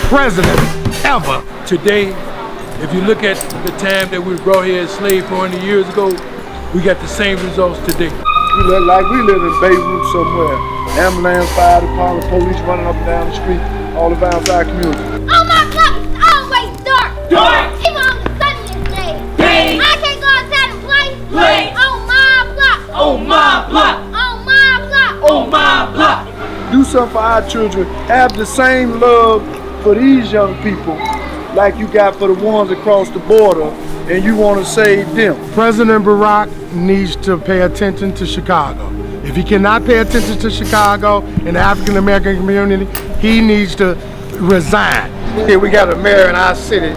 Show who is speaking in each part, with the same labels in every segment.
Speaker 1: president ever.
Speaker 2: Today, if you look at the time that we were brought here as slaves 400 years ago, we got the same results today.
Speaker 3: We look like we live in Beirut somewhere. Ambulance, fire department, police running up and down the street, all around our community.
Speaker 4: Oh my God, it's always dark.
Speaker 2: Dark.
Speaker 4: Even on the sunniest days.
Speaker 2: Day.
Speaker 4: I can't go outside and play.
Speaker 2: Play.
Speaker 4: On my block.
Speaker 2: On my block.
Speaker 4: On my block.
Speaker 2: On my block.
Speaker 3: Do something for our children. Have the same love for these young people like you got for the ones across the border, and you want to save them.
Speaker 1: President Barack needs to pay attention to Chicago. If he cannot pay attention to Chicago and the African American community, he needs to resign.
Speaker 3: Here we got a mayor in our city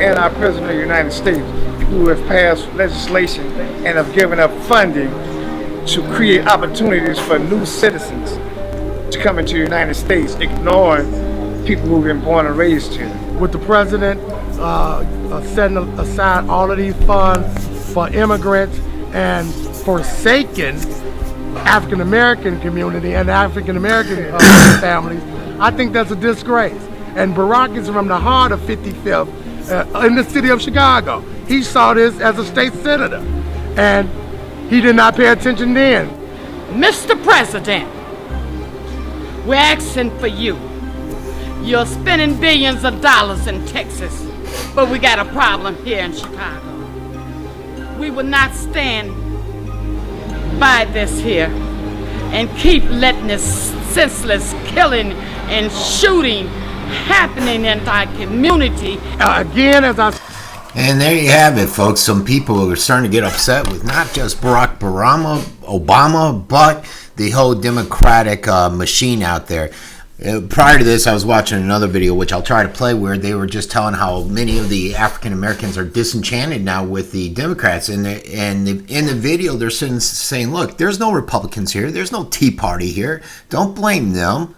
Speaker 3: and our president of the United States who have passed legislation and have given up funding to create opportunities for new citizens to come into the United States, ignoring people who've been born and raised here.
Speaker 1: With the president setting aside all of these funds for immigrants and forsaking African American community and African American families, I think that's a disgrace. And Barack is from the heart of 55th in the city of Chicago. He saw this as a state senator, and he did not pay attention then.
Speaker 5: Mr. President, we're asking for you. You're spending billions of dollars in Texas, but we got a problem here in Chicago. We will not stand by this here and keep letting this senseless killing and shooting happening in our community.
Speaker 1: Again, as I...
Speaker 6: And there you have it, folks. Some people are starting to get upset with not just Barack Obama, but the whole Democratic machine out there. Prior to this, I was watching another video, which I'll try to play, where they were just telling how many of the African Americans are disenchanted now with the Democrats. And in the video, they're saying, look, there's no Republicans here. There's no Tea Party here. Don't blame them.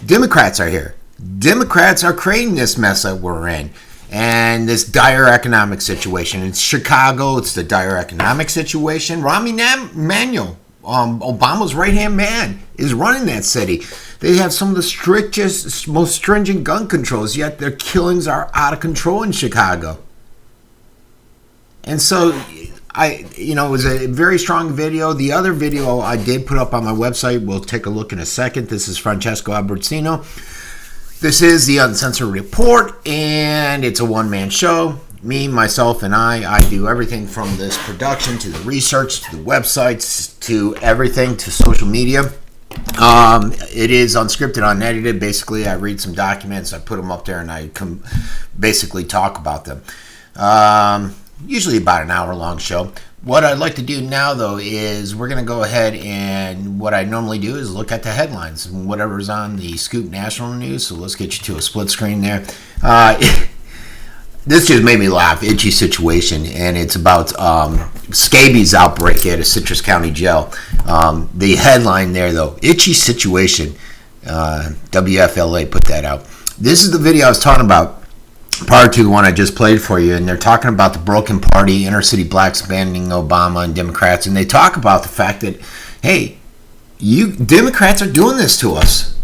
Speaker 6: Democrats are here. Democrats are creating this mess that we're in. And this dire economic situation. It's Chicago. It's the dire economic situation. Rahm Emanuel, Obama's right-hand man, is running that city. They have some of the strictest, most stringent gun controls, yet their killings are out of control in Chicago. And so, it was a very strong video. The other video I did put up on my website, we'll take a look in a second. This is Francesco Abbruzzino. This is the Uncensored Report, and it's a one-man show. Me, myself, and I do everything from this production to the research to the websites to everything to social media. It is unscripted, unedited. Basically, I read some documents, I put them up there, and I basically talk about them. Usually about an hour-long show. What I'd like to do now, though, is we're going to go ahead and what I normally do is look at the headlines and whatever's on the Scoop National News. So let's get you to a split screen there. This just made me laugh. Itchy situation, and it's about scabies outbreak at a Citrus County jail. The headline there, though, itchy situation. WFLA put that out. This is the video I was talking about prior to the one I just played for you, and they're talking about the broken party, inner city blacks abandoning Obama and Democrats, and they talk about the fact that, hey, you Democrats are doing this to us.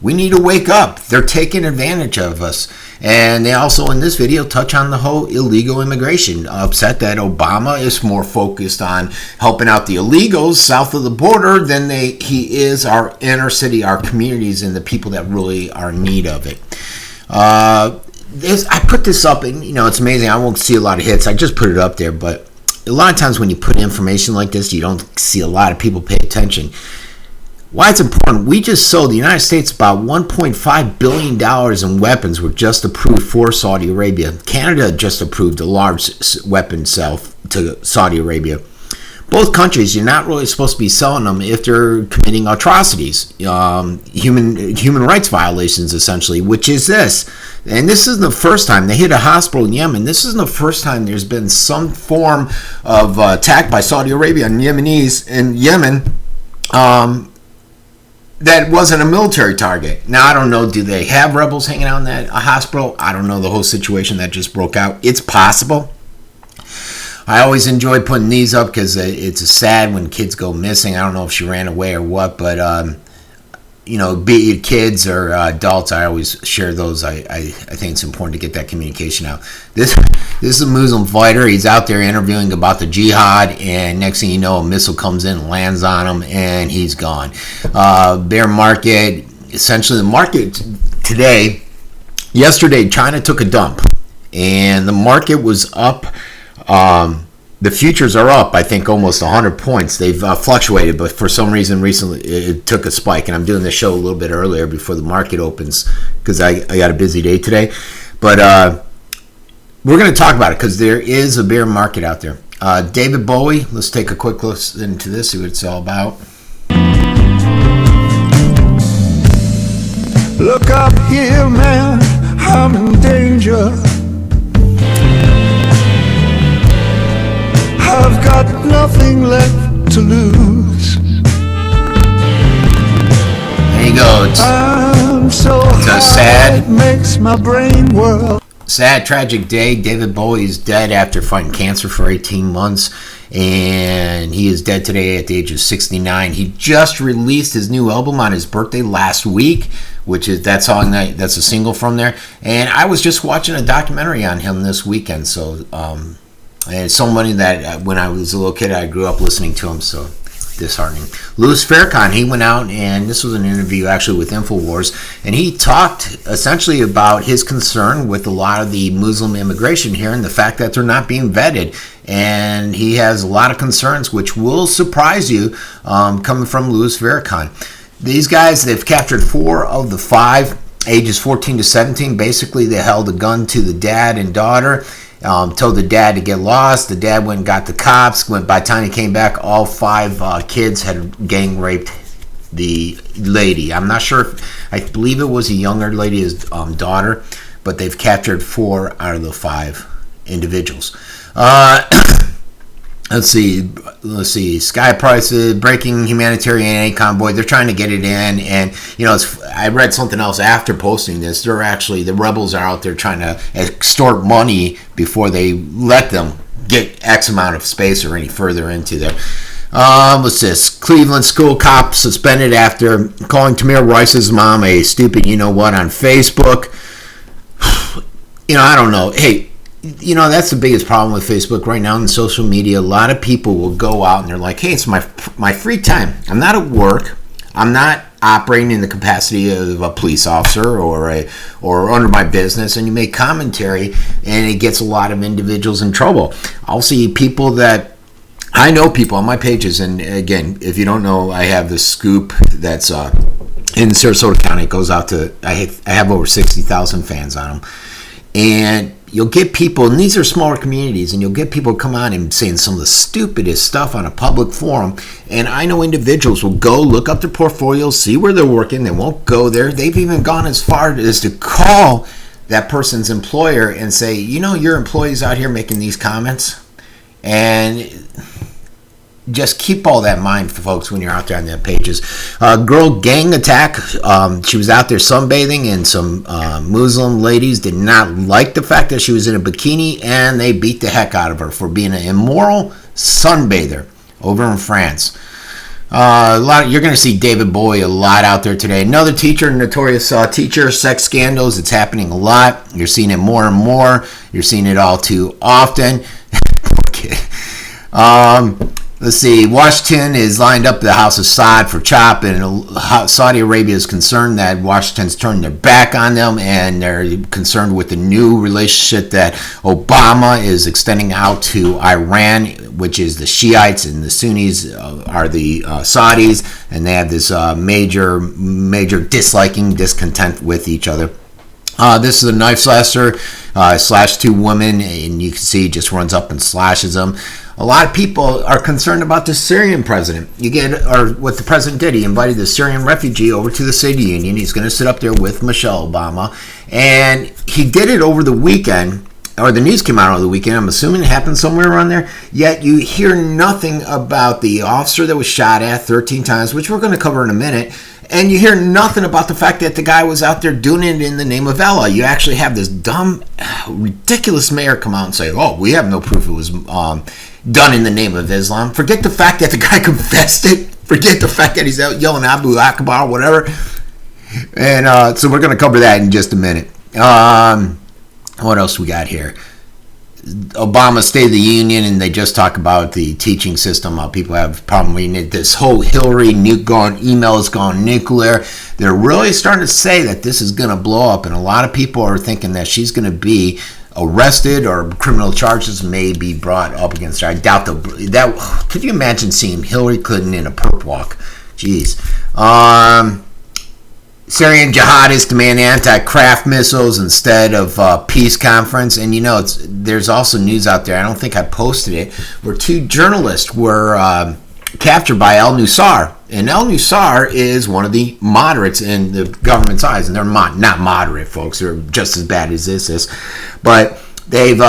Speaker 6: We need to wake up. They're taking advantage of us. And they also, in this video, touch on the whole illegal immigration. Upset that Obama is more focused on helping out the illegals south of the border than he is our inner city, our communities, and the people that really are in need of it. I put this up, and it's amazing. I won't see a lot of hits. I just put it up there, but a lot of times when you put information like this, you don't see a lot of people pay attention. Why it's important, we just sold the United States about $1.5 billion in weapons were just approved for Saudi Arabia. Canada just approved a large weapon sale to Saudi Arabia. Both countries, you're not really supposed to be selling them if they're committing atrocities, human rights violations, essentially, which is this. And this isn't the first time. They hit a hospital in Yemen. This isn't the first time there's been some form of attack by Saudi Arabia on Yemenis in Yemen that wasn't a military target. Now, I don't know, do they have rebels hanging out in that hospital? I don't know the whole situation that just broke out. It's possible. I always enjoy putting these up because it's sad when kids go missing. I don't know if she ran away or what, but be it kids or adults, I always share those. I think it's important to get that communication out. This is a Muslim fighter. He's out there interviewing about the jihad, and next thing you know, a missile comes in and lands on him, and he's gone. Bear market. Essentially, the market today, yesterday, China took a dump, and the market was up. The futures are up, I think, almost 100 points. They've fluctuated, but for some reason recently it took a spike. And I'm doing the show a little bit earlier before the market opens because I got a busy day today. But we're going to talk about it because there is a bear market out there. David Bowie, let's take a quick listen to this, see what it's all about.
Speaker 7: Look up here, man, I'm in danger. I've got nothing left to lose.
Speaker 6: There you go.
Speaker 7: I'm so
Speaker 6: sad.
Speaker 7: It makes my brain whirl.
Speaker 6: Sad, tragic day. David Bowie is dead after fighting cancer for 18 months, and he is dead today at the age of 69. He just released his new album on his birthday last week, which is that's a single from there. And I was just watching a documentary on him this weekend, so and it's somebody that when I was a little kid, I grew up listening to him, so disheartening. Louis Farrakhan, he went out, and this was an interview actually with InfoWars, and he talked essentially about his concern with a lot of the Muslim immigration here and the fact that they're not being vetted. And he has a lot of concerns, which will surprise you, coming from Louis Farrakhan. These guys, they've captured 4 of the 5, ages 14 to 17. Basically, they held a gun to the dad and daughter. Told the dad to get lost. The dad went and got the cops. By the time he came back, all 5 kids had gang raped the lady. I'm not sure I believe it was a younger lady, his daughter, but they've captured 4 out of the 5 individuals. Let's see. Sky prices, breaking humanitarian aid convoy. They're trying to get it in, and I read something else after posting this. The rebels are out there trying to extort money before they let them get X amount of space or any further into there. What's this? Cleveland school cop suspended after calling Tamir Rice's mom a stupid you-know-what on Facebook. I don't know. Hey, that's the biggest problem with Facebook right now in social media. A lot of people will go out and they're like, hey, it's my free time. I'm not at work. I'm not operating in the capacity of a police officer or under my business. And you make commentary, and it gets a lot of individuals in trouble. I'll see people that I know people on my pages. And again, if you don't know, I have this scoop that's in Sarasota County. It goes out to, I have over 60,000 fans on them. And you'll get people, and these are smaller communities, and you'll get people come on and saying some of the stupidest stuff on a public forum. And I know individuals will go look up their portfolios, see where they're working. They won't go there. They've even gone as far as to call that person's employer and say, your employee's out here making these comments. And just keep all that in mind, for folks, when you're out there on their pages. Girl gang attack. She was out there sunbathing, and some Muslim ladies did not like the fact that she was in a bikini, and they beat the heck out of her for being an immoral sunbather over in France. You're going to see David Bowie a lot out there today. Another teacher, notorious teacher, sex scandals. It's happening a lot. You're seeing it more and more. You're seeing it all too often. Poor kid. Let's see. Washington is lined up the House of Saud for chop, and Saudi Arabia is concerned that Washington's turned their back on them, and they're concerned with the new relationship that Obama is extending out to Iran, which is the Shiites, and the Sunnis are the Saudis, and they have this major discontent with each other. This is a knife slasher, slashed 2 women, and you can see he just runs up and slashes them. A lot of people are concerned about the Syrian president. What the president did, he invited the Syrian refugee over to the State of the Union. He's going to sit up there with Michelle Obama, and he did it over the weekend, or the news came out over the weekend. I'm assuming it happened somewhere around there. Yet you hear nothing about the officer that was shot at 13 times, which we're going to cover in a minute. And you hear nothing about the fact that the guy was out there doing it in the name of Allah. You actually have this dumb, ridiculous mayor come out and say, we have no proof it was done in the name of Islam. Forget the fact that the guy confessed it. Forget the fact that he's out yelling Abu Akbar or whatever. And so we're going to cover that in just a minute. What else we got here? Obama's State of the Union, and they just talk about the teaching system. People have a problem reading it. This whole Hillary email has gone nuclear. They're really starting to say that this is going to blow up, and a lot of people are thinking that she's going to be arrested or criminal charges may be brought up against her. I doubt that. Could you imagine seeing Hillary Clinton in a perp walk? Jeez. Syrian jihadists demand anti-craft missiles instead of peace conference. And there's also news out there, I don't think I posted it, where 2 journalists were captured by al-Nusra. And al-Nusra is one of the moderates in the government's eyes. And they're not moderate, folks. They're just as bad as ISIS. But they've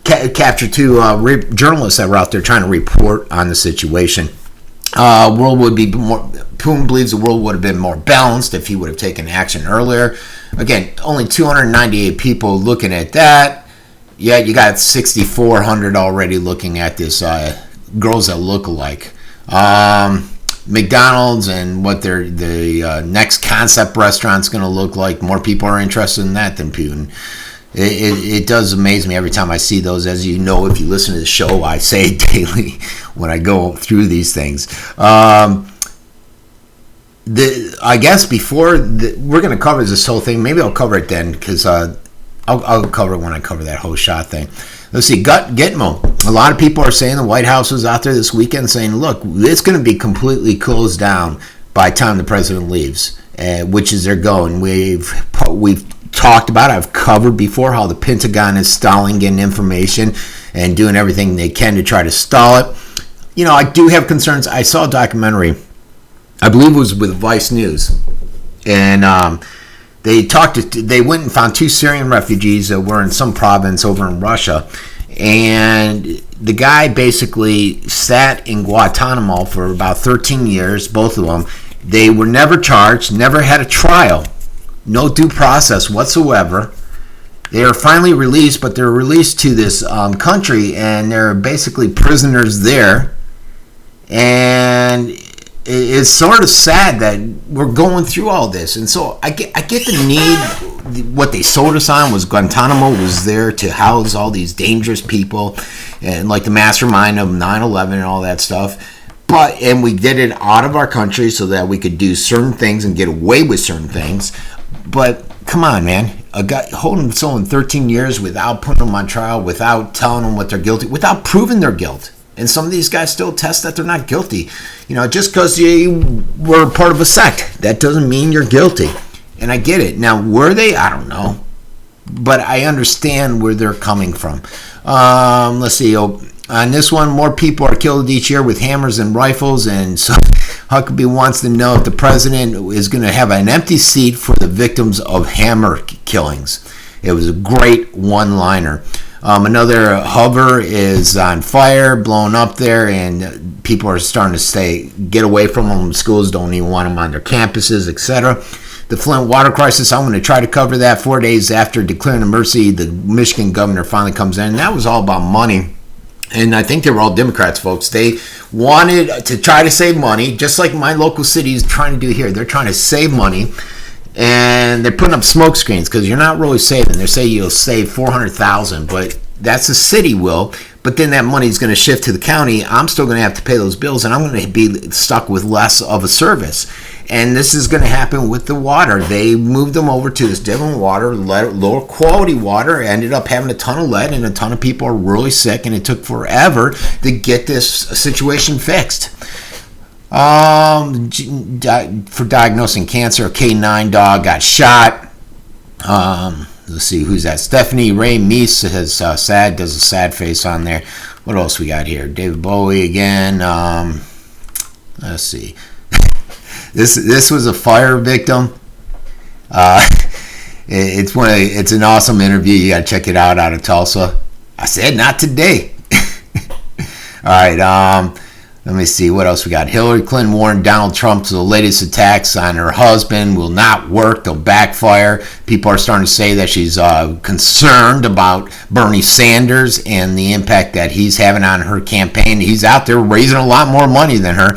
Speaker 6: captured 2 journalists that were out there trying to report on the situation. World would be more. Putin believes the world would have been more balanced if he would have taken action earlier. Again, only 298 people looking at that. Yet you got 6,400 already looking at this. Girls that look alike. McDonald's and what the next concept restaurant's going to look like. More people are interested in that than Putin. It does amaze me every time I see those. As you know, if you listen to the show, I say it daily when I go through these things. I guess before we're going to cover this whole thing, maybe I'll cover it then, because I'll cover it when I cover that whole shot thing. Let's see, Gitmo. A lot of people are saying the White House was out there this weekend saying, look, it's going to be completely closed down by the time the president leaves, which is they're going. We've talked about, I've covered before how the Pentagon is stalling getting information and doing everything they can to try to stall it. I do have concerns. I saw a documentary, I believe it was with Vice News, and they went and found 2 Syrian refugees that were in some province over in Russia, and the guy basically sat in Guantanamo for about 13 years, both of them. They were never charged, never had a trial. No due process whatsoever. They are finally released, but they're released to this country, and they're basically prisoners there. And it's sort of sad that we're going through all this. And so I get the need. What they sold us on was Guantanamo was there to house all these dangerous people, and like the mastermind of 9/11 and all that stuff. And we did it out of our country so that we could do certain things and get away with certain things. But come on, man. A guy holding someone 13 years without putting them on trial, without telling them what they're guilty, without proving their guilt. And some of these guys still test that they're not guilty. Just because you were part of a sect, that doesn't mean you're guilty. And I get it. Now, were they? I don't know. But I understand where they're coming from. Let's see. On this one, more people are killed each year with hammers and rifles, and so Huckabee wants to know if the president is going to have an empty seat for the victims of hammer killings. It was a great one-liner. Another hover is on fire, blown up there, and people are starting to get away from them. Schools don't even want them on their campuses, etc. The Flint water crisis, I'm going to try to cover that 4 days after declaring emergency. The Michigan governor finally comes in, and that was all about money. And I think they were all Democrats, folks. They wanted to try to save money, just like my local city is trying to do here. They're trying to save money, and they're putting up smoke screens because you're not really saving. They're saying you'll save $400,000, but that's the city will. But then that money is going to shift to the county. I'm still going to have to pay those bills, and I'm going to be stuck with less of a service. And this is going to happen with the water. They moved them over to this different water, lower quality water, ended up having a ton of lead, and a ton of people are really sick, and it took forever to get this situation fixed. For diagnosing cancer, a K9 dog got shot. Let's see, who's that? Stephanie Ray Meese has does a sad face on there. What else we got here? David Bowie again. Let's see. This was a fire victim. It's an awesome interview. You got to check it out of Tulsa. I said not today. All right. Let me see what else we got. Hillary Clinton warned Donald Trump the latest attacks on her husband will not work. They'll backfire. People are starting to say that she's concerned about Bernie Sanders and the impact that he's having on her campaign. He's out there raising a lot more money than her.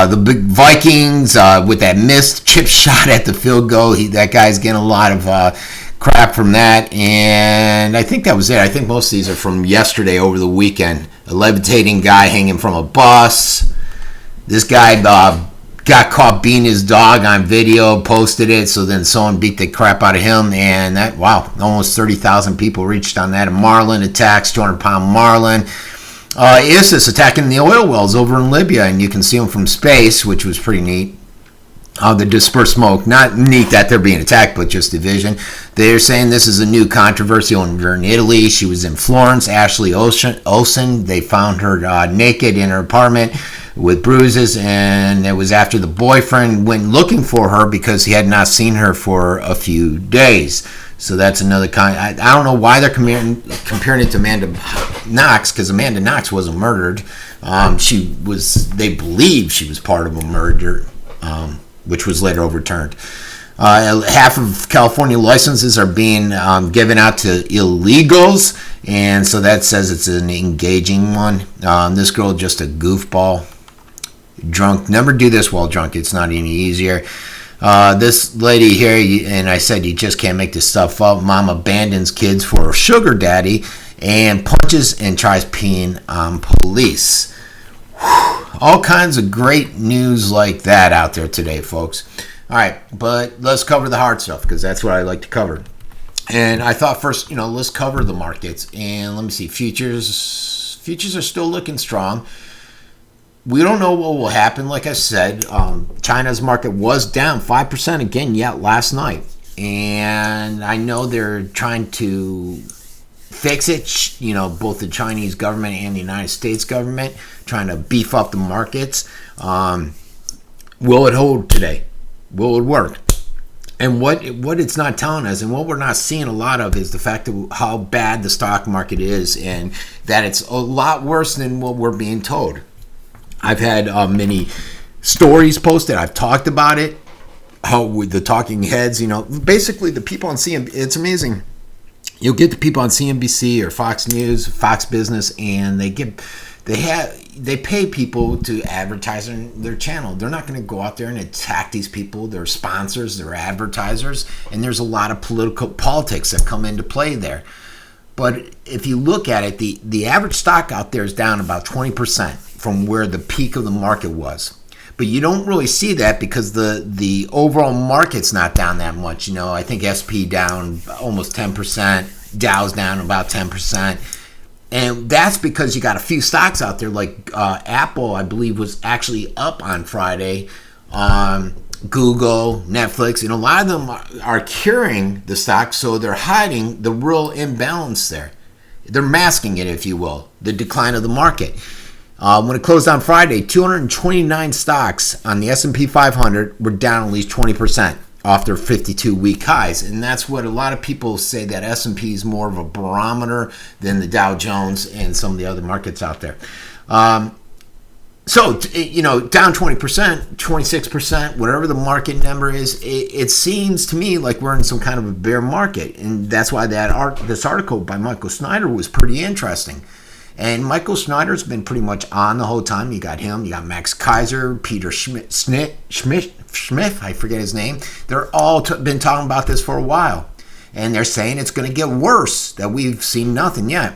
Speaker 6: The big Vikings with that missed chip shot at the field goal. That guy's getting a lot of crap from that. And I think that was it. I think most of these are from yesterday over the weekend. A levitating guy hanging from a bus. This guy got caught beating his dog on video, posted it, so then someone beat the crap out of him, and that, wow, almost 30,000 people reached on that. A marlin attacks, 200-pound marlin. ISIS attacking the oil wells over in Libya, and you can see them from space, which was pretty neat. The dispersed smoke, not neat that they're being attacked, but just division. They're saying this is a new controversy over in Italy. She was in Florence, Ashley Olsen. They found her naked in her apartment with bruises, and it was after the boyfriend went looking for her because he had not seen her for a few days. So that's another kind. I don't know why they're comparing it to Amanda Knox, because Amanda Knox wasn't murdered. They believe she was part of a murder. Which was later overturned. Half of California licenses are being given out to illegals, and so that says it's an engaging one. This girl just a goofball, drunk. Never do this while drunk. It's not any easier. This lady here, and I said you just can't make this stuff up. Mom abandons kids for a sugar daddy and punches and tries peeing on police. All kinds of great news like that out there today, folks. All right, but let's cover the hard stuff because that's what I like to cover. And I thought first, let's cover the markets. And let me see, futures are still looking strong. We don't know what will happen. Like I said, China's market was down 5% again yet last night. And I know they're trying to fix it, both the Chinese government and the United States government trying to beef up the markets. Will it hold today? Will it work? And what it's not telling us, and what we're not seeing a lot of, is the fact of how bad the stock market is, and that it's a lot worse than what we're being told. I've had many stories posted. I've talked about it. How with the talking heads, basically the people on CNBC, it's amazing. You'll get the people on CNBC or Fox News, Fox Business, and they pay people to advertise on their channel. They're not going to go out there and attack these people. They're sponsors, they're advertisers, and there's a lot of politics that come into play there. But if you look at it, the average stock out there is down about 20% from where the peak of the market was. But you don't really see that because the overall market's not down that much. I think SP down almost 10%, Dow's down about 10%. And that's because you got a few stocks out there like Apple, I believe, was actually up on Friday. Google, Netflix, and a lot of them are carrying the stock, so they're hiding the real imbalance there. They're masking it, if you will, the decline of the market. When it closed on Friday, 229 stocks on the S&P 500 were down at least 20% off their 52-week highs. And that's what a lot of people say, that S&P is more of a barometer than the Dow Jones and some of the other markets out there. So, down 20%, 26%, whatever the market number is, it seems to me like we're in some kind of a bear market. And that's why this article by Michael Snyder was pretty interesting. And Michael Snyder's been pretty much on the whole time. You got him, you got Max Kaiser, Peter Schmidt, I forget his name. They're all been talking about this for a while. And they're saying it's going to get worse, that we've seen nothing yet.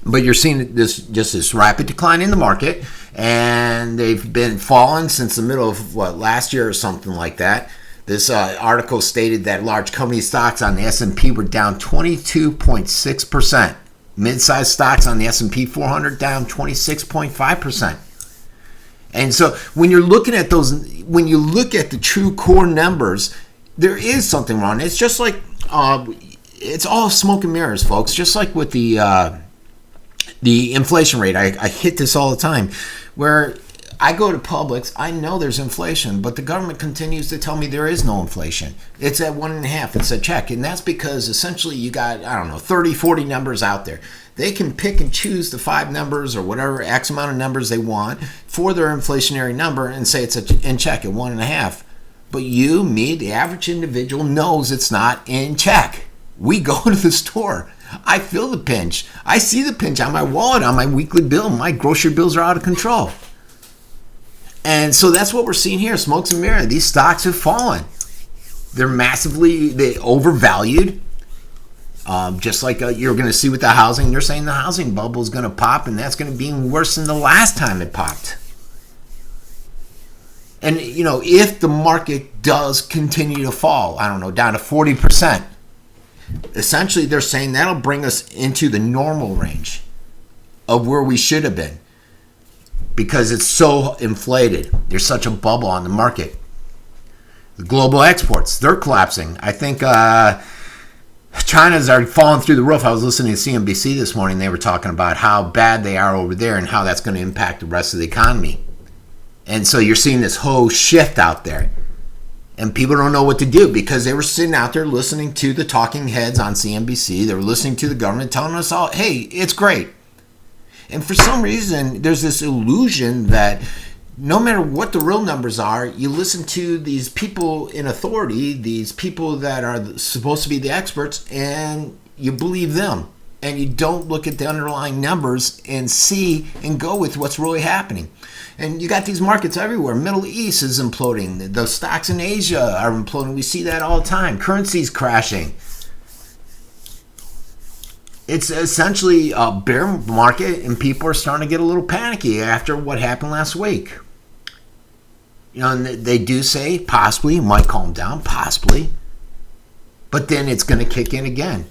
Speaker 6: But you're seeing this rapid decline in the market. And they've been falling since the middle of, last year or something like that. This article stated that large company stocks on the S&P were down 22.6%. Mid-sized stocks on the S&P 400 down 26.5%. And so when you're looking at when you look at the true core numbers, there is something wrong. It's just like, it's all smoke and mirrors, folks. Just like with the inflation rate, I hit this all the time, where I go to Publix, I know there's inflation, but the government continues to tell me there is no inflation. It's at 1.5, it's a check. And that's because essentially you got, 30, 40 numbers out there. They can pick and choose the 5 numbers or whatever X amount of numbers they want for their inflationary number and say it's in check at 1.5. But you, me, the average individual knows it's not in check. We go to the store. I feel the pinch. I see the pinch on my wallet, on my weekly bill. My grocery bills are out of control. And so that's what we're seeing here. Smokes and mirrors. These stocks have fallen. They're massively overvalued. Just like you're going to see with the housing. They're saying the housing bubble is going to pop, and that's going to be worse than the last time it popped. And, if the market does continue to fall, down to 40%, essentially they're saying that'll bring us into the normal range of where we should have been because it's so inflated. There's such a bubble on the market. The global exports, they're collapsing. I think China's are falling through the roof. I was listening to CNBC this morning. They were talking about how bad they are over there and how that's going to impact the rest of the economy. And so you're seeing this whole shift out there. And people don't know what to do because they were sitting out there listening to the talking heads on CNBC. They were listening to the government telling us all, hey, it's great. And for some reason, there's this illusion that no matter what the real numbers are, you listen to these people in authority, these people that are supposed to be the experts, and you believe them. And you don't look at the underlying numbers and see and go with what's really happening. And you got these markets everywhere. Middle East is imploding. The stocks in Asia are imploding. We see that all the time. Currency's crashing. It's essentially a bear market, and people are starting to get a little panicky after what happened last week. And they do say possibly, it might calm down, possibly. But then it's going to kick in again.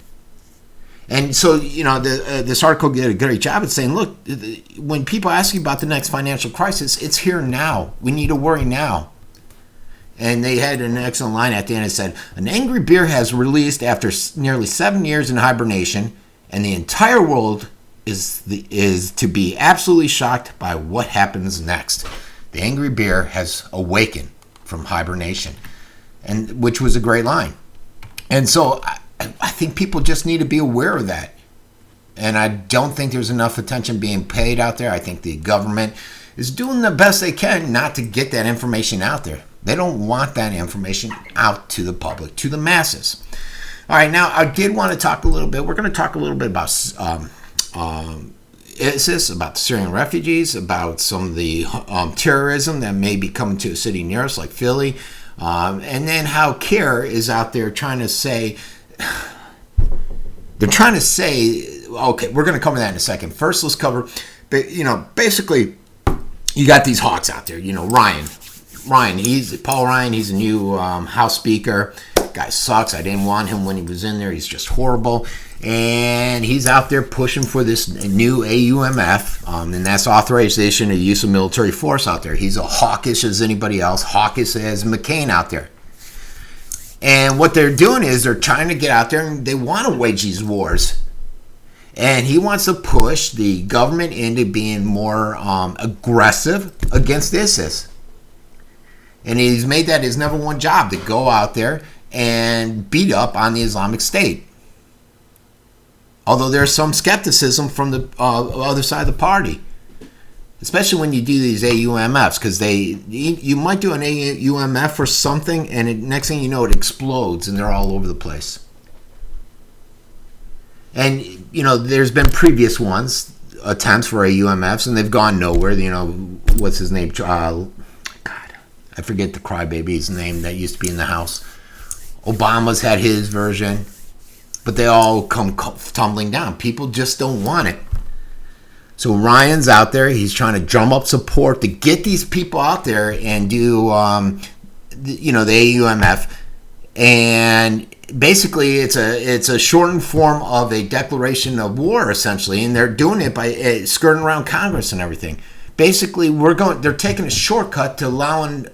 Speaker 6: And so, this article did a great job at saying, look, when people ask you about the next financial crisis, it's here now. We need to worry now. And they had an excellent line at the end. It said, an angry bear has released after nearly 7 years in hibernation, and the entire world is to be absolutely shocked by what happens next. The angry bear has awakened from hibernation, and which was a great line. And so I think people just need to be aware of that. And I don't think there's enough attention being paid out there. I think the government is doing the best they can not to get that information out there. They don't want that information out to the public, to the masses. All right, now I did want to talk a little bit. We're going to talk a little bit about ISIS, about the Syrian refugees, about some of the terrorism that may be coming to a city near us like Philly, and then how CARE is out there trying to say, okay, we're going to cover that in a second. First, let's cover, basically, you got these hawks out there. Ryan, Paul Ryan, he's a new House Speaker. Guy sucks. I didn't want him when he was in there. He's just horrible. And he's out there pushing for this new AUMF, and that's authorization of use of military force out there. He's as hawkish as anybody else, hawkish as McCain out there. And what they're doing is they're trying to get out there and they want to wage these wars. And he wants to push the government into being more aggressive against ISIS. And he's made that his number one job, to go out there and beat up on the Islamic State. Although there's some skepticism from the other side of the party, especially when you do these AUMFs, because you might do an AUMF for something, and next thing you know, it explodes, and they're all over the place. And there's been previous attempts for AUMFs, and they've gone nowhere. What's his name? God, I forget the crybaby's name that used to be in the House. Obama's had his version. But they all come tumbling down. People just don't want it. So Ryan's out there. He's trying to drum up support to get these people out there and do, the AUMF. And basically, it's a shortened form of a declaration of war, essentially. And they're doing it by skirting around Congress and everything. Basically, they're taking a shortcut to allowing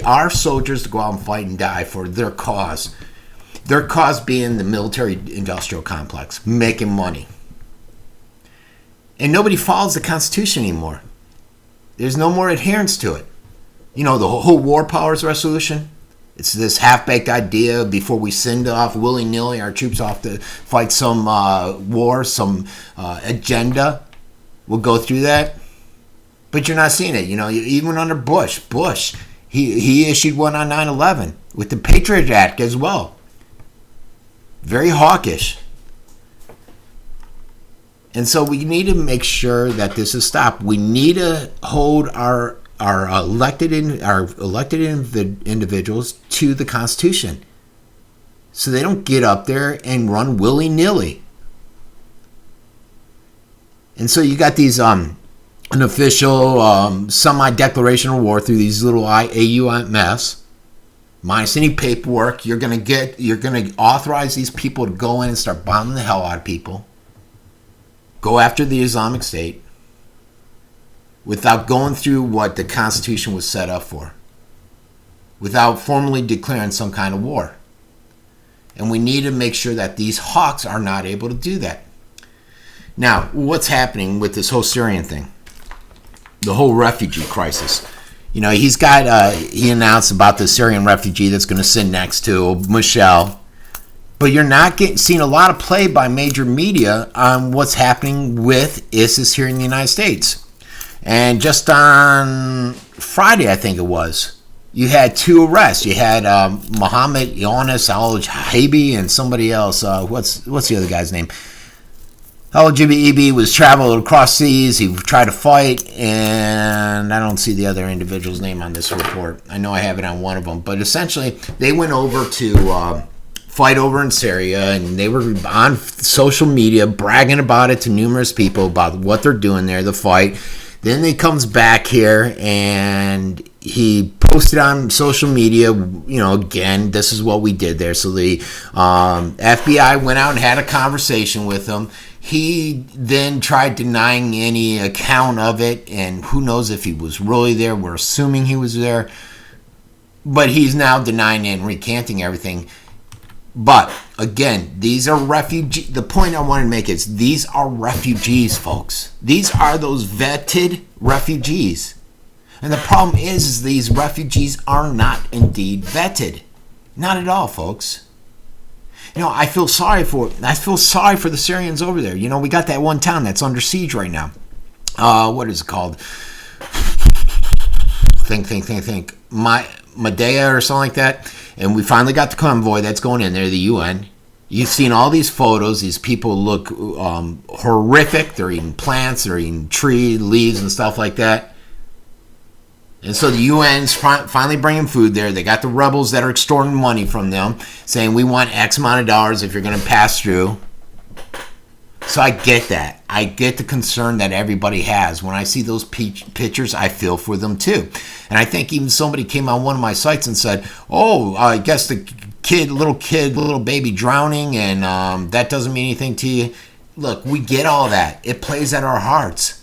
Speaker 6: our soldiers to go out and fight and die for their cause. Their cause being the military-industrial complex, making money. And nobody follows the Constitution anymore. There's no more adherence to it. You know, the whole war powers resolution, it's this half-baked idea before we send off willy-nilly our troops off to fight some war, some agenda. We'll go through that. But you're not seeing it. You know, even under Bush, he issued one on 9/11 with the Patriot Act as well. Very hawkish. And so we need to make sure that this is stopped. We need to hold our elected individuals to the Constitution, so they don't get up there and run willy-nilly. And so you got these an official semi-declaration of war through these little AUMFs, minus any paperwork. You're gonna authorize these people to go in and start bombing the hell out of people, go after the Islamic State, without going through what the Constitution was set up for, without formally declaring some kind of war. And we need to make sure that these hawks are not able to do that. Now, what's happening with this whole Syrian thing? The whole refugee crisis. You know, he announced about the Syrian refugee that's going to sit next to Michelle. But you're not seeing a lot of play by major media on what's happening with ISIS here in the United States. And just on Friday, I think it was, you had 2 arrests. You had Mohammed Yonis al-Habi and somebody else. What's the other guy's name? Al-Jibi was traveling across seas. He tried to fight, and I don't see the other individual's name on this report. I know I have it on one of them. But essentially, they went over to fight over in Syria, and they were on social media bragging about it to numerous people about what they're doing there, the fight. Then he comes back here and he posted on social media, you know, again, this is what we did there. So the FBI went out and had a conversation with him. He then tried denying any account of it, and who knows if he was really there. We're assuming he was there. But he's now denying and recanting everything. But again, these are refugees. The point I want to make is these are refugees, folks. These are those vetted refugees. And the problem is these refugees are not indeed vetted. Not at all, folks. You know, I feel sorry for the Syrians over there. You know, we got that one town that's under siege right now. What is it called? Think. Medea or something like that. And we finally got the convoy that's going in there, the UN. You've seen all these photos. These people look horrific. They're eating plants. They're eating tree leaves and stuff like that. And so the UN's finally bringing food there. They got the rebels that are extorting money from them, saying we want X amount of dollars if you're going to pass through. So I get that. I get the concern that everybody has. When I see those pictures, I feel for them too. And I think even somebody came on one of my sites and said, oh, I guess the little baby drowning, and that doesn't mean anything to you. Look, we get all that. It plays at our hearts.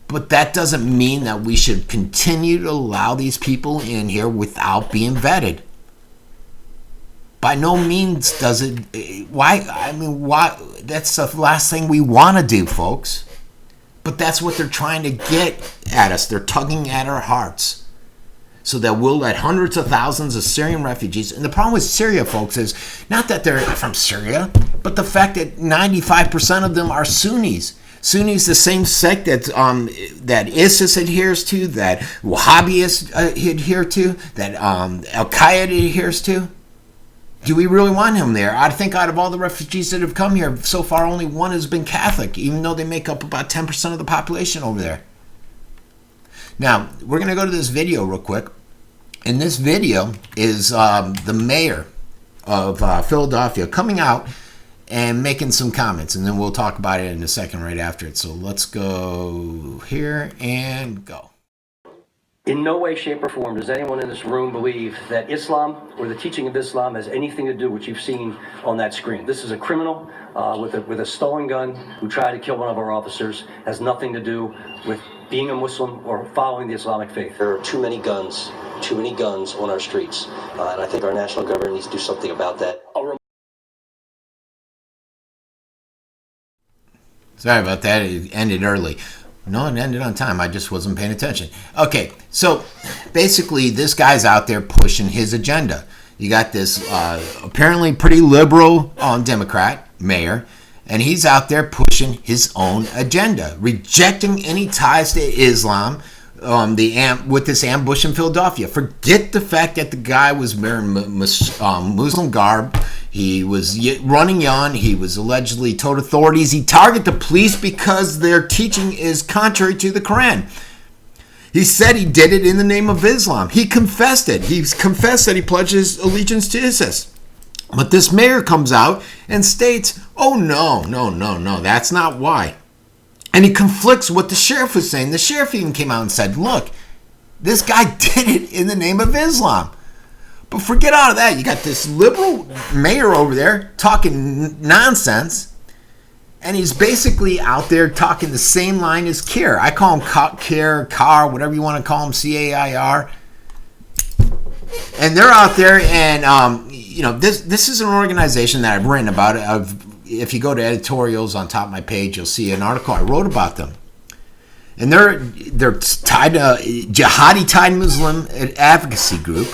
Speaker 6: But that doesn't mean that we should continue to allow these people in here without being vetted. By no means does it. Why? That's the last thing we want to do, folks. But that's what they're trying to get at us. They're tugging at our hearts, so that we'll let hundreds of thousands of Syrian refugees. And the problem with Syria, folks, is not that they're from Syria, but the fact that 95% of them are Sunnis. Sunnis, the same sect that ISIS adheres to, that Wahhabis adhere to, that Al-Qaeda adheres to. Do we really want him there? I think out of all the refugees that have come here, so far only one has been Catholic, even though they make up about 10% of the population over there. Now, we're going to go to this video real quick. And this video is the mayor of Philadelphia coming out and making some comments. And then we'll talk about it in a second right after it. So let's go here and go.
Speaker 8: In no way, shape, or form does anyone in this room believe that Islam or the teaching of Islam has anything to do with what you've seen on that screen. This is a criminal with a stolen gun who tried to kill one of our officers. Has nothing to do with being a Muslim or following the Islamic faith. There are too many guns on our streets, and I think our national government needs to do something about that.
Speaker 6: Sorry about that. It ended early. No, it ended on time. I just wasn't paying attention. Okay, so basically this guy's out there pushing his agenda. You got this apparently pretty liberal Democrat mayor, and he's out there pushing his own agenda, rejecting any ties to Islam with this ambush in Philadelphia. Forget the fact that the guy was wearing Muslim garb. He was running on. He was allegedly told authorities he targeted the police because their teaching is contrary to the Quran. He said he did it in the name of Islam. He confessed it. He's confessed that he pledges allegiance to ISIS. But this mayor comes out and states, oh, no, that's not why. And he conflicts what the sheriff was saying. The sheriff even came out and said, look, this guy did it in the name of Islam. But forget all of that. You got this liberal mayor over there talking nonsense. And he's basically out there talking the same line as Cair. I call him Cair, Car, whatever you want to call him, C-A-I-R. And they're out there, and this is an organization that I've written about. If you go to editorials on top of my page, you'll see an article I wrote about them. And they're tied to jihadi-tied Muslim advocacy group.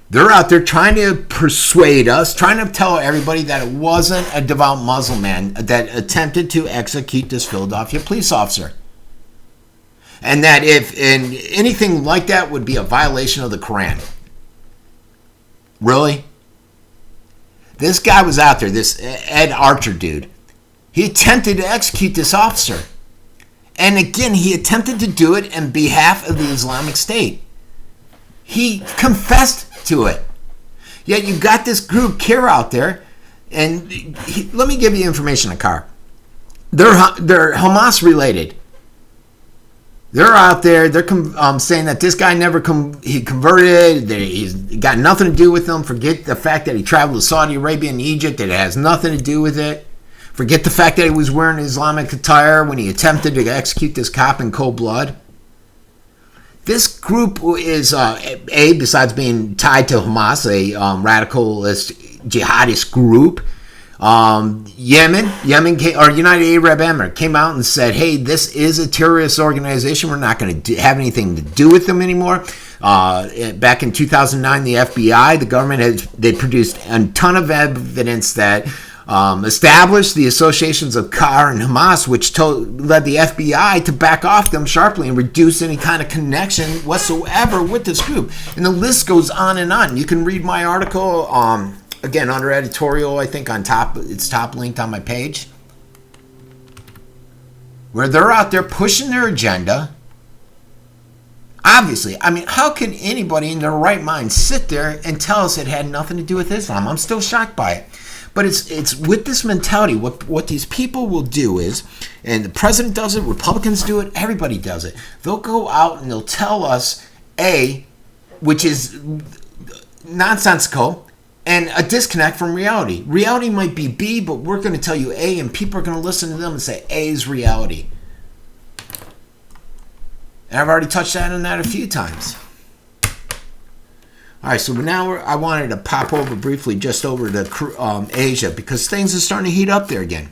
Speaker 6: They're out there trying to persuade us, trying to tell everybody that it wasn't a devout Muslim man that attempted to execute this Philadelphia police officer. And that if anything like that would be a violation of the Quran. Really? This guy was out there, this Ed Archer dude. He attempted to execute this officer. And again, he attempted to do it on behalf of the Islamic State. He confessed to it. Yet you got this group, Cair, out there, and let me give you information on Cair. They're Hamas related. They're out there. They're saying that this guy never he converted. He's got nothing to do with them. Forget the fact that he traveled to Saudi Arabia and Egypt. That it has nothing to do with it. Forget the fact that he was wearing Islamic attire when he attempted to execute this cop in cold blood. This group is, besides being tied to Hamas, a radicalist jihadist group, Yemen or United Arab Emirates came out and said, hey, this is a terrorist organization. We're not going to have anything to do with them anymore. Back in 2009, the FBI, the government, they produced a ton of evidence that established the associations of Cair and Hamas, which led the FBI to back off them sharply and reduce any kind of connection whatsoever with this group. And the list goes on and on. You can read my article, again, under editorial, I think on top, it's top linked on my page, where they're out there pushing their agenda. Obviously, I mean, how can anybody in their right mind sit there and tell us it had nothing to do with Islam? I'm still shocked by it. But it's with this mentality, what these people will do is, and the president does it, Republicans do it, everybody does it. They'll go out and they'll tell us A, which is nonsensical, and a disconnect from reality. Reality might be B, but we're going to tell you A, and people are going to listen to them and say A is reality. And I've already touched on that a few times. All right, so now I wanted to pop over briefly just over to Asia because things are starting to heat up there again.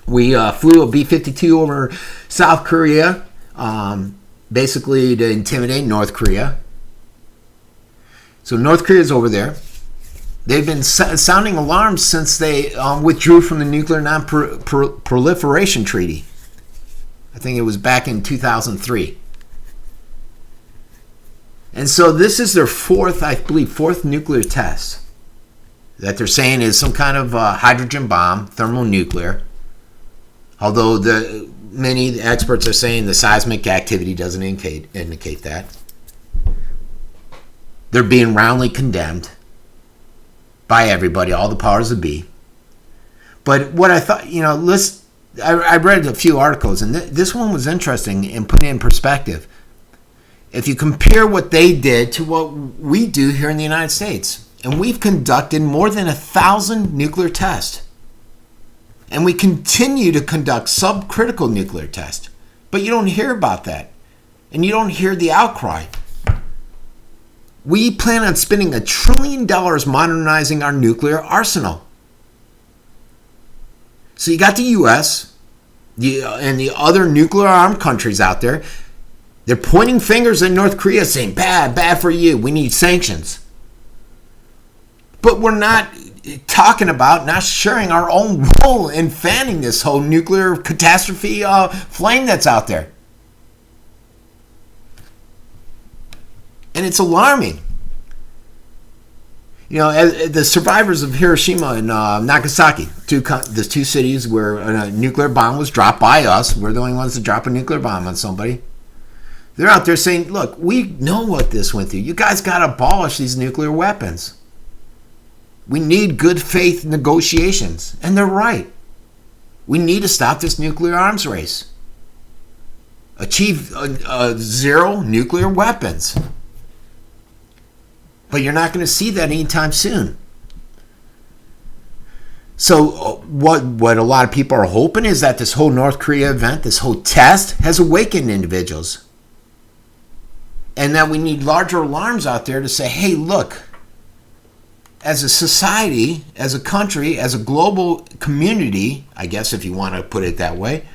Speaker 6: We flew a B-52 over South Korea, basically to intimidate North Korea. So North Korea's over there. They've been sounding alarms since they withdrew from the Nuclear Non-Proliferation Treaty. I think it was back in 2003. And so this is their fourth nuclear test that they're saying is some kind of hydrogen bomb, thermonuclear. Although many experts are saying the seismic activity doesn't indicate that. They're being roundly condemned by everybody, all the powers that be. But what I thought, I read a few articles, and this one was interesting in putting it in perspective. If you compare what they did to what we do here in the United States, and we've conducted more than 1,000 nuclear tests, and we continue to conduct subcritical nuclear tests, but you don't hear about that, and you don't hear the outcry. We plan on spending $1 trillion modernizing our nuclear arsenal. So you got the U.S., and the other nuclear armed countries out there, they're pointing fingers at North Korea saying, bad for you. We need sanctions. But we're not talking about not sharing our own role in fanning this whole nuclear catastrophe flame that's out there. And it's alarming. You know, as the survivors of Hiroshima and Nagasaki, the two cities where a nuclear bomb was dropped by us, we're the only ones to drop a nuclear bomb on somebody. They're out there saying, look, we know what this went through. You guys got to abolish these nuclear weapons. We need good faith negotiations. And they're right. We need to stop this nuclear arms race. Achieve zero nuclear weapons. But you're not going to see that anytime soon. So what a lot of people are hoping is that this whole North Korea event, this whole test, has awakened individuals. And that we need larger alarms out there to say, hey, look, as a society, as a country, as a global community, I guess if you want to put it that way,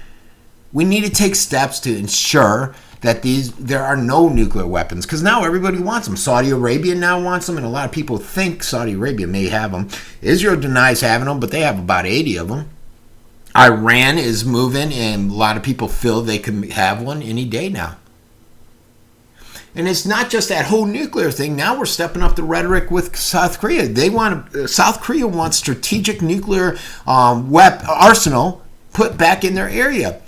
Speaker 6: we need to take steps to ensure that there are no nuclear weapons. Because now everybody wants them. Saudi Arabia now wants them, and a lot of people think Saudi Arabia may have them. Israel denies having them, but they have about 80 of them. Iran is moving, and a lot of people feel they can have one any day now. And it's not just that whole nuclear thing. Now we're stepping up the rhetoric with South Korea. South Korea wants strategic nuclear arsenal put back in their area.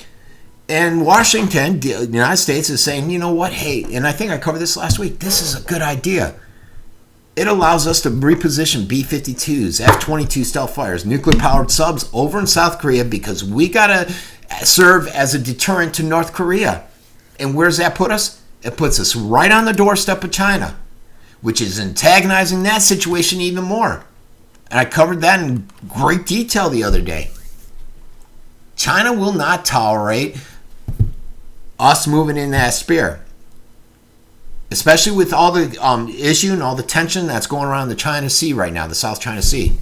Speaker 6: And Washington, the United States, is saying, you know what, hey, and I think I covered this last week, this is a good idea. It allows us to reposition B-52s, F-22 stealth fighters, nuclear-powered subs over in South Korea because we got to serve as a deterrent to North Korea. And where's that put us? It puts us right on the doorstep of China, which is antagonizing that situation even more. And I covered that in great detail the other day. China will not tolerate us moving in that sphere, especially with all the issue and all the tension that's going around the China Sea right now, the South China Sea.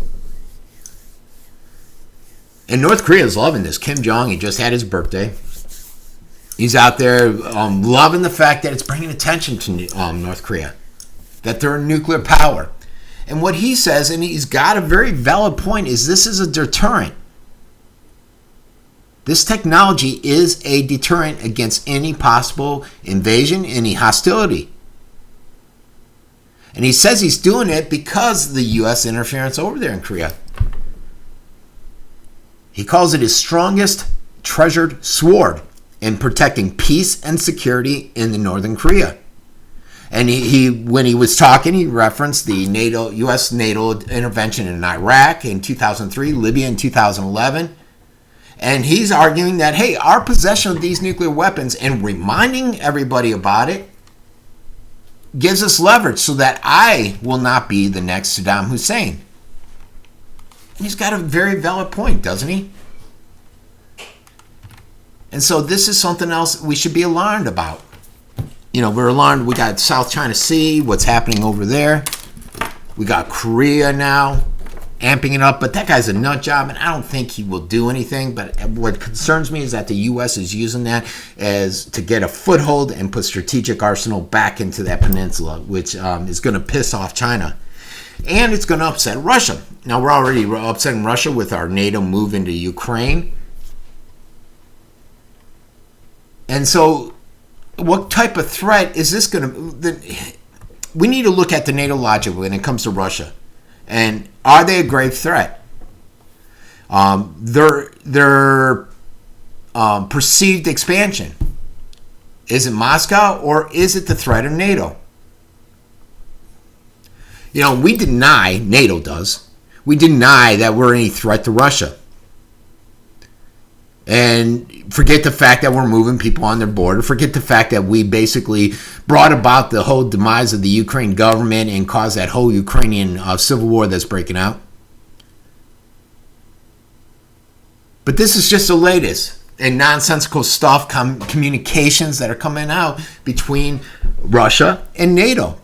Speaker 6: And North Korea is loving this. Kim Jong, he just had his birthday. He's out there loving the fact that it's bringing attention to North Korea, that they're a nuclear power. And what he says, and he's got a very valid point, is this is a deterrent. This technology is a deterrent against any possible invasion, any hostility. And he says he's doing it because of the U.S. interference over there in Korea. He calls it his strongest treasured sword in protecting peace and security in the Northern Korea. And he when he was talking, he referenced the U.S. NATO intervention in Iraq in 2003, Libya in 2011. And he's arguing that, hey, our possession of these nuclear weapons and reminding everybody about it gives us leverage so that I will not be the next Saddam Hussein. And he's got a very valid point, doesn't he? And so this is something else we should be alarmed about. You know, we're alarmed. We got South China Sea, what's happening over there. We got Korea now, amping it up. But that guy's a nut job, and I don't think he will do anything. But what concerns me is that the U.S. is using that as to get a foothold and put strategic arsenal back into that peninsula, which is going to piss off China. And it's going to upset Russia. Now, we're already upsetting Russia with our NATO move into Ukraine. And so, what type of threat is this going to... We need to look at the NATO logic when it comes to Russia. And are they a grave threat? Their perceived expansion. Is it Moscow or is it the threat of NATO? You know, we deny, NATO does, we deny that we're any threat to Russia. And forget the fact that we're moving people on their border. Forget the fact that we basically brought about the whole demise of the Ukraine government and caused that whole Ukrainian civil war that's breaking out. But this is just the latest and nonsensical stuff, communications that are coming out between Russia and NATO.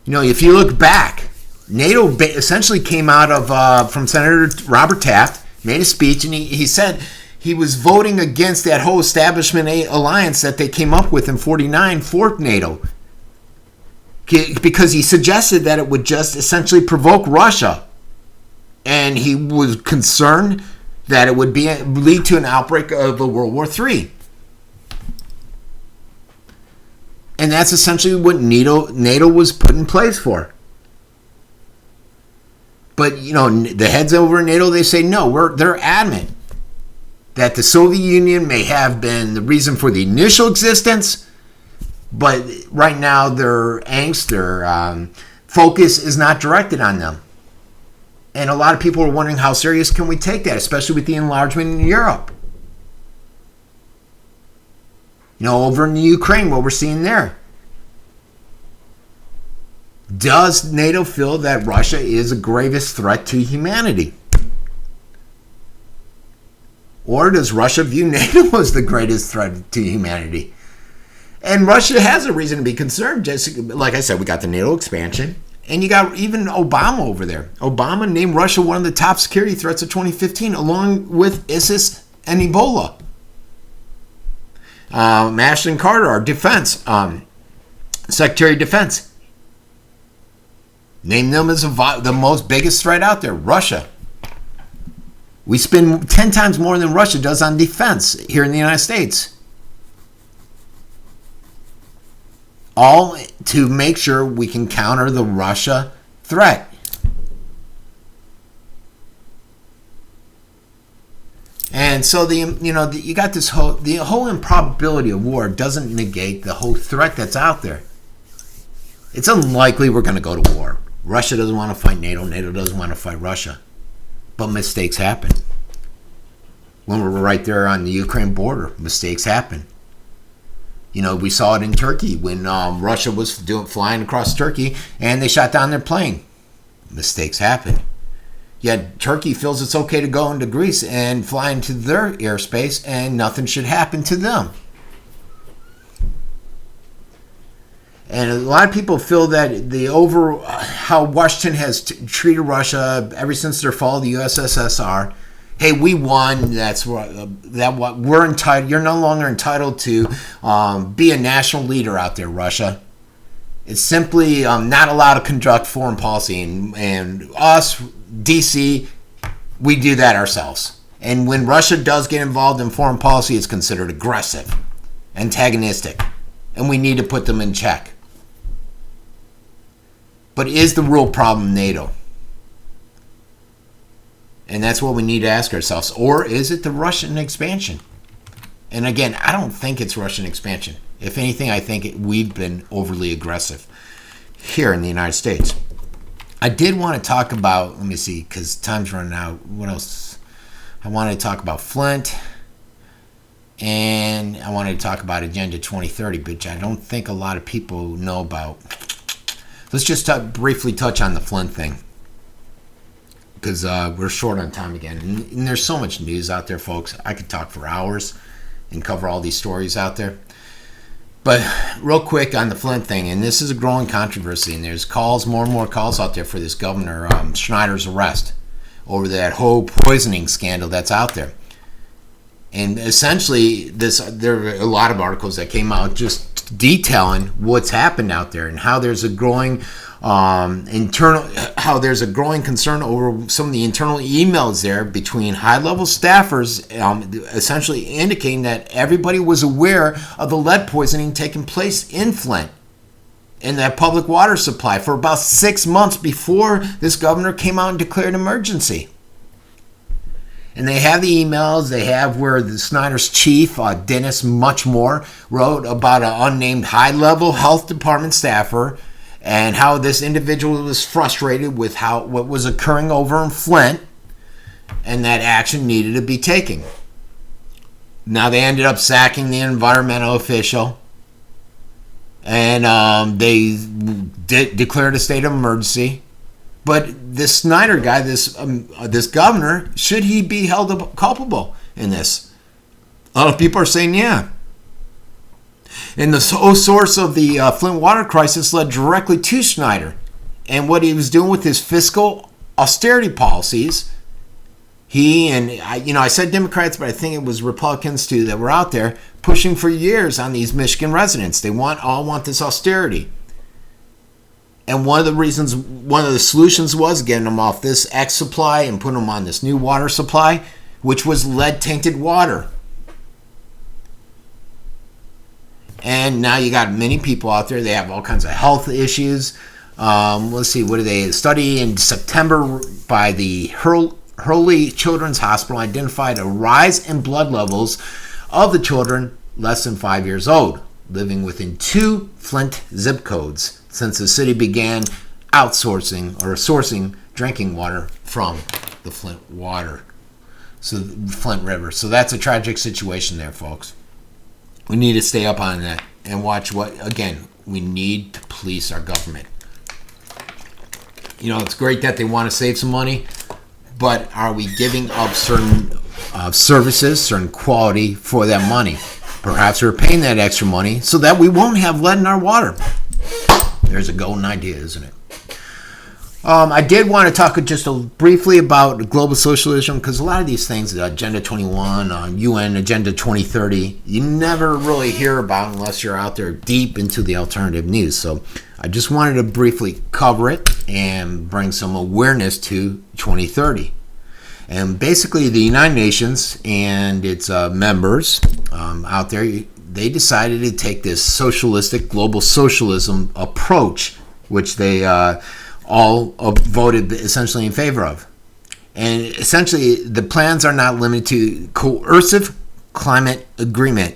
Speaker 6: You know, if you look back, NATO essentially came out of from Senator Robert Taft, made a speech, and he said, he was voting against that whole establishment alliance that they came up with in 49 for NATO. Because he suggested that it would just essentially provoke Russia. And he was concerned that it would lead to an outbreak of a World War III. And that's essentially what NATO was put in place for. But, the heads over in NATO, they say no. They're adamant that the Soviet Union may have been the reason for the initial existence, but right now their angst, their focus is not directed on them. And a lot of people are wondering how serious can we take that, especially with the enlargement in Europe. Over in the Ukraine, what we're seeing there. Does NATO feel that Russia is the gravest threat to humanity? Or does Russia view NATO as the greatest threat to humanity? And Russia has a reason to be concerned. Just like I said, we got the NATO expansion. And you got even Obama over there. Obama named Russia one of the top security threats of 2015, along with ISIS and Ebola. Ashton Carter, our defense, Secretary of Defense, named them as the most biggest threat out there, Russia. We spend 10 times more than Russia does on defense here in the United States. All to make sure we can counter the Russia threat. And so you got this whole improbability of war doesn't negate the whole threat that's out there. It's unlikely we're going to go to war. Russia doesn't want to fight NATO. NATO doesn't want to fight Russia. But mistakes happen. When we're right there on the Ukraine border, mistakes happen. We saw it in Turkey when Russia was flying across Turkey and they shot down their plane. Mistakes happen. Yet Turkey feels it's okay to go into Greece and fly into their airspace and nothing should happen to them. And a lot of people feel that how Washington has treated Russia ever since their fall of the USSR. Hey, we won. That's what we're entitled. You're no longer entitled to be a national leader out there, Russia. It's simply not allowed to conduct foreign policy, and us, DC, we do that ourselves. And when Russia does get involved in foreign policy, it's considered aggressive, antagonistic, and we need to put them in check. But is the real problem NATO? And that's what we need to ask ourselves. Or is it the Russian expansion? And again, I don't think it's Russian expansion. If anything, I think we've been overly aggressive here in the United States. I did want to talk about, let me see, because time's running out. What else? I wanted to talk about Flint. And I wanted to talk about Agenda 2030, which I don't think a lot of people know about. Let's just briefly touch on the Flint thing, because we're short on time again. And there's so much news out there, folks. I could talk for hours and cover all these stories out there. But real quick on the Flint thing, and this is a growing controversy, and there's more and more calls out there for this Governor Schneider's arrest over that whole poisoning scandal that's out there. And essentially, there are a lot of articles that came out just detailing what's happened out there and how there's a growing concern over some of the internal emails there between high-level staffers, essentially indicating that everybody was aware of the lead poisoning taking place in Flint in that public water supply for about 6 months before this governor came out and declared emergency. And they have the emails, they have where the Snyder's chief, Dennis Muchmore, wrote about an unnamed high-level health department staffer and how this individual was frustrated with what was occurring over in Flint and that action needed to be taken. Now they ended up sacking the environmental official and they declared a state of emergency. But this Snyder guy, this governor, should he be held culpable in this? A lot of people are saying yeah. And the source of the Flint water crisis led directly to Snyder and what he was doing with his fiscal austerity policies He and I said Democrats, but I think it was Republicans too that were out there pushing for years on these Michigan residents. They all want this austerity. And one of the solutions was getting them off this X supply and putting them on this new water supply, which was lead-tainted water. And now you got many people out there. They have all kinds of health issues. Let's see, what did they study in September by the Hurley Children's Hospital identified a rise in blood levels of the children less than 5 years old, living within 2 Flint zip codes since the city began sourcing drinking water from the Flint River. So that's a tragic situation there, folks. We need to stay up on that and watch we need to police our government. It's great that they want to save some money, but are we giving up certain services, certain quality for that money? Perhaps we're paying that extra money so that we won't have lead in our water. There's a golden idea, isn't it? I did want to talk just briefly about global socialism, because a lot of these things, Agenda 21, UN Agenda 2030, you never really hear about unless you're out there deep into the alternative news. So I just wanted to briefly cover it and bring some awareness to 2030. And basically the United Nations and its members out there, they decided to take this socialistic global socialism approach, which they all voted essentially in favor of. And essentially the plans are not limited to coercive climate agreement.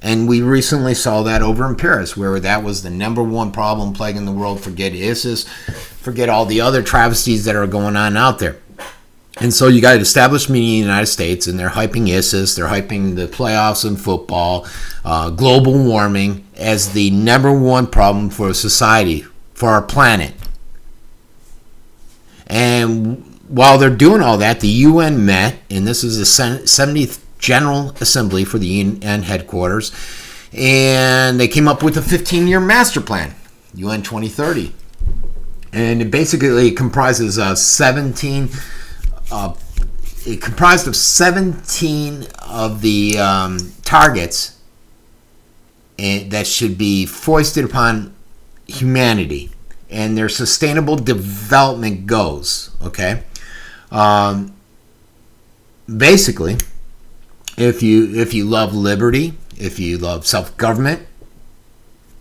Speaker 6: And we recently saw that over in Paris, where that was the number one problem plaguing the world. Forget ISIS, forget all the other travesties that are going on out there. And so you got an established media in the United States, and they're hyping ISIS, they're hyping the playoffs in football, global warming as the number one problem for society, for our planet. And while they're doing all that, the UN met, and this is the 70th General Assembly for the UN headquarters, and they came up with a 15-year master plan, UN 2030. And it basically comprises of 17 of the targets that should be foisted upon humanity, and their sustainable development goals. Okay, basically, if you love liberty, if you love self-government,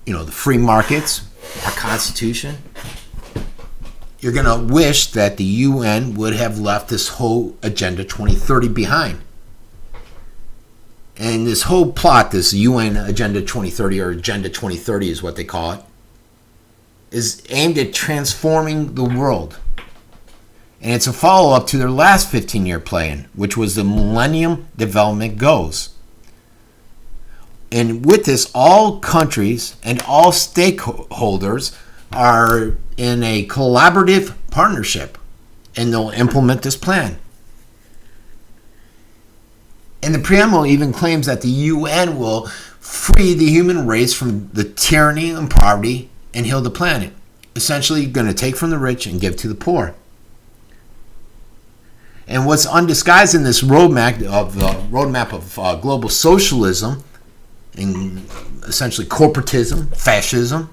Speaker 6: the free markets, our Constitution, you're going to wish that the UN would have left this whole Agenda 2030 behind. And this whole plot, this UN Agenda 2030, or Agenda 2030 is what they call it, is aimed at transforming the world. And it's a follow-up to their last 15-year plan, which was the Millennium Development Goals. And with this, all countries and all stakeholders are in a collaborative partnership, and they'll implement this plan. And the preamble even claims that the UN will free the human race from the tyranny and poverty and heal the planet. Essentially, going to take from the rich and give to the poor. And what's undisguised in this roadmap of global socialism and essentially corporatism, fascism,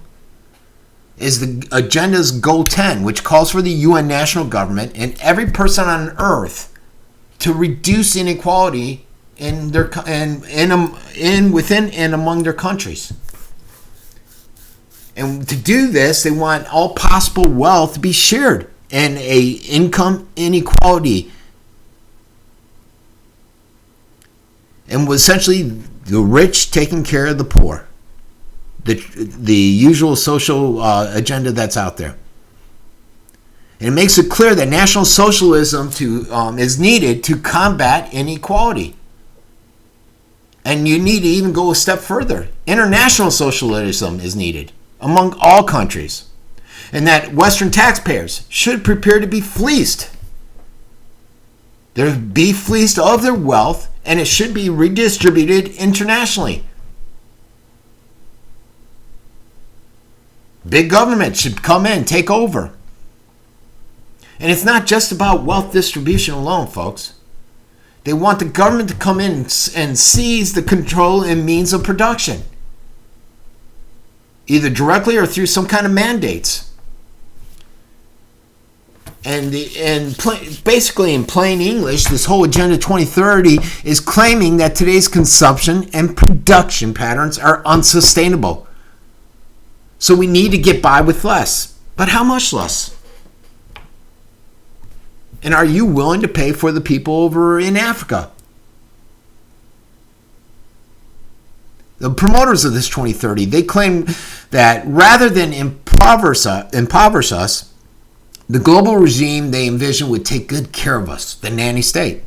Speaker 6: is the agenda's Goal 10, which calls for the UN national government and every person on Earth to reduce inequality in their within and among their countries. And to do this, they want all possible wealth to be shared and a income inequality. And essentially the rich taking care of the poor. The usual social agenda that's out there. And it makes it clear that National Socialism is needed to combat inequality. And you need to even go a step further. International socialism is needed among all countries. And that Western taxpayers should prepare to be fleeced. They'll be fleeced of their wealth, and it should be redistributed internationally. Big government should come in, take over. And it's not just about wealth distribution alone, folks. They want the government to come in and seize the control and means of production, either directly or through some kind of mandates. Basically, in plain English, this whole Agenda 2030 is claiming that today's consumption and production patterns are unsustainable. So we need to get by with less. But how much less? And are you willing to pay for the people over in Africa? The promoters of this 2030, they claim that rather than impoverish us, the global regime they envision would take good care of us, the nanny state.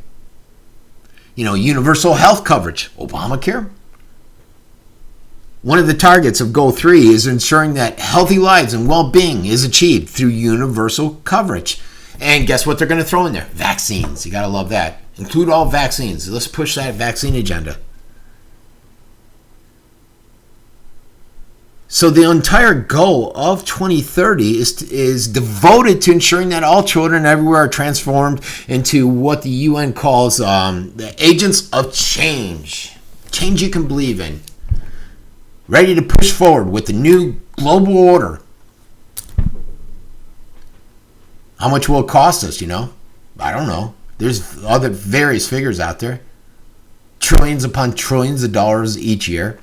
Speaker 6: Universal health coverage, Obamacare. One of the targets of Goal 3 is ensuring that healthy lives and well-being is achieved through universal coverage. And guess what they're going to throw in there? Vaccines. You got to love that. Include all vaccines. Let's push that vaccine agenda. So the entire goal of 2030 is devoted to ensuring that all children everywhere are transformed into what the UN calls the agents of change. Change you can believe in. Ready to push forward with the new global order. How much will it cost us, I don't know. There's other various figures out there. Trillions upon trillions of dollars each year.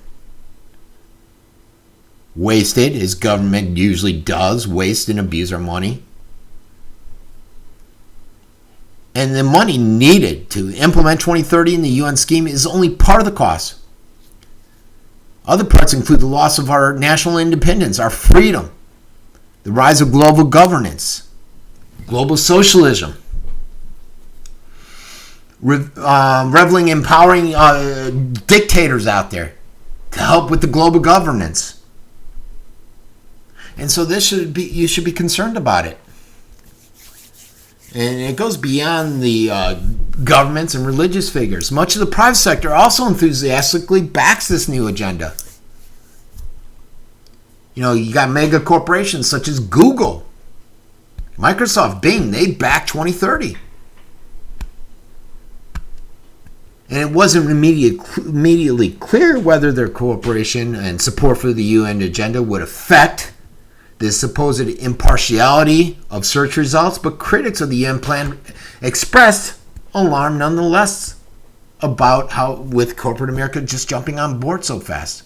Speaker 6: Wasted, as government usually does, waste and abuse our money. And the money needed to implement 2030 in the UN scheme is only part of the cost. Other parts include the loss of our national independence, our freedom, the rise of global governance, global socialism, reveling empowering dictators out there to help with the global governance. And so you should be concerned about it. And it goes beyond the governments and religious figures. Much of the private sector also enthusiastically backs this new agenda. You got mega corporations such as Google, Microsoft, Bing, they back 2030. And it wasn't immediately clear whether their cooperation and support for the UN agenda would affect the supposed impartiality of search results, but critics of the UN plan expressed alarm nonetheless about how, with corporate America just jumping on board so fast.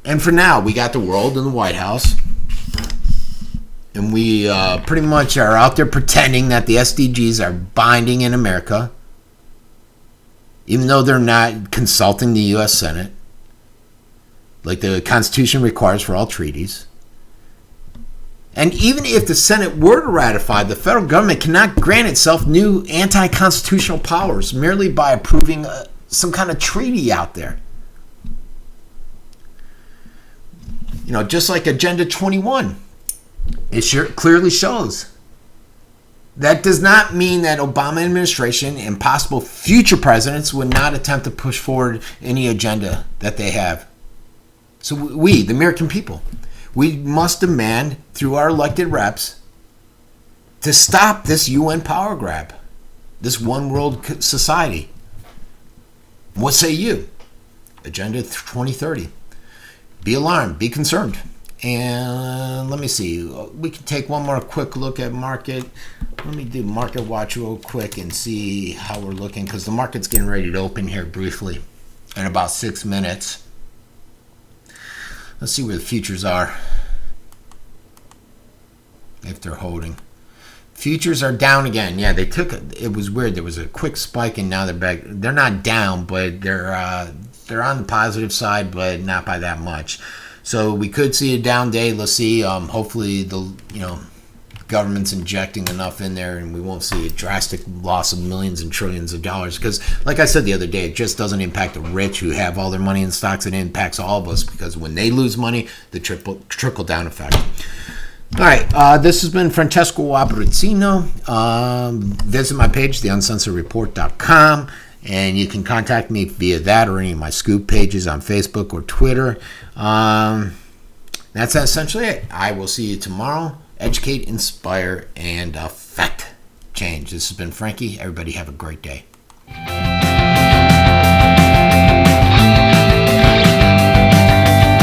Speaker 6: And for now, we got the world and the White House. And we pretty much are out there pretending that the SDGs are binding in America, even though they're not consulting the U.S. Senate, like the Constitution requires for all treaties. And even if the Senate were to ratify, the federal government cannot grant itself new anti-constitutional powers merely by approving some kind of treaty out there. Just like Agenda 21. It clearly shows. That does not mean that Obama administration and possible future presidents would not attempt to push forward any agenda that they have. So we, the American people, we must demand through our elected reps to stop this UN power grab, this one world society. What say you? Agenda 2030. Be alarmed, be concerned. And let me see, we can take one more quick look at market. Let me do market watch real quick and see how we're looking, because the market's getting ready to open here briefly in about 6 minutes. Let's see where the futures are, if they're holding. Futures are down again. Yeah, it was weird. There was a quick spike and now they're back. They're not down, but they're on the positive side, but not by that much. So we could see a down day. Let's see. Hopefully the government's injecting enough in there and we won't see a drastic loss of millions and trillions of dollars. Because like I said the other day, it just doesn't impact the rich who have all their money in stocks. It impacts all of us because when they lose money, the trickle down effect. All right, this has been Francesco Abbruzzino. Visit my page, theuncensoredreport.com, and you can contact me via that or any of my scoop pages on Facebook or Twitter. That's essentially it. I will see you tomorrow. educate, inspire, and affect change. This has been Frankie. Everybody have a great day.